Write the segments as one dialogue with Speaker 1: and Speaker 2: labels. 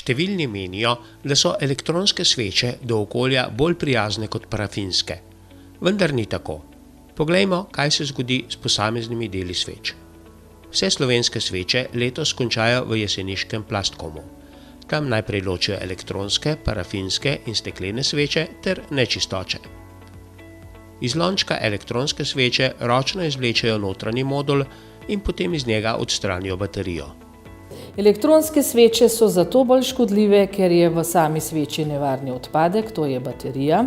Speaker 1: Številni menijo, da so elektronske sveče do okolja bolj prijazne kot parafinske. Vendar ni tako. Poglejmo, kaj se zgodi s posameznimi deli sveč. Vse slovenske sveče letos končajo v jeseniškem Plastkomu. Tam najprej ločijo elektronske, parafinske in steklene sveče ter nečistoče. Iz lončka elektronske sveče ročno izvlečejo notranji modul in potem iz njega odstranijo baterijo.
Speaker 2: Elektronske sveče so zato bolj škodljive, ker je v sami sveči nevarni odpadek, to je baterija.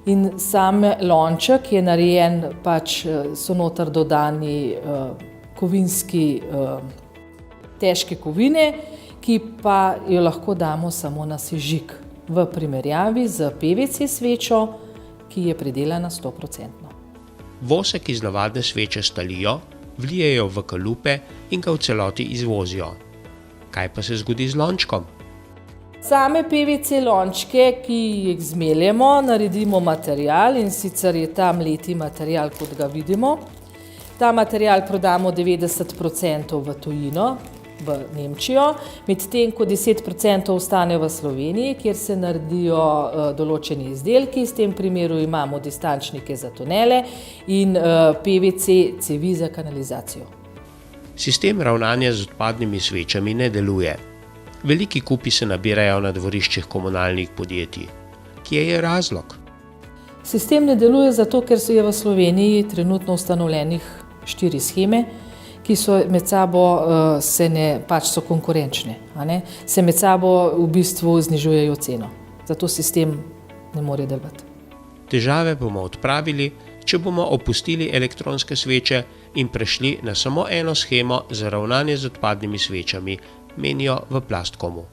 Speaker 2: In sam lonček je narejen, so noter dodani kovinski težke kovine, ki pa jo lahko damo samo na sežig, v primerjavi z PVC svečo, ki je pridelana 100%.
Speaker 1: Vosek iz navadne sveče stalijo, vlijejo v kalupe in ga v celoti izvozijo. Kaj pa se zgodi z lončkom?
Speaker 2: Same PVC lončke, ki jih zmeljemo, naredimo material, in sicer je ta mleti material, kot ga vidimo. Ta material prodamo 90% v tujino, v Nemčijo, medtem ko 10% ostane v Sloveniji, kjer se naredijo določeni izdelki. V tem primeru imamo distančnike za tunele in PVC cevi za kanalizacijo.
Speaker 1: Sistem ravnanja z odpadnimi svečami ne deluje. Veliki kupi se nabirajo na dvoriščih komunalnih podjetij. Kje je razlog?
Speaker 2: Sistem ne deluje zato, ker je v Sloveniji trenutno ustanovljenih 4 sheme, ki so med sabo so konkurenčne, se med sabo v bistvu znižujejo ceno. Zato sistem ne more delovati.
Speaker 1: Težave bomo odpravili, če bomo opustili elektronske sveče in prešli na samo eno shemo za ravnanje z odpadnimi svečami, menijo v Plastkomu.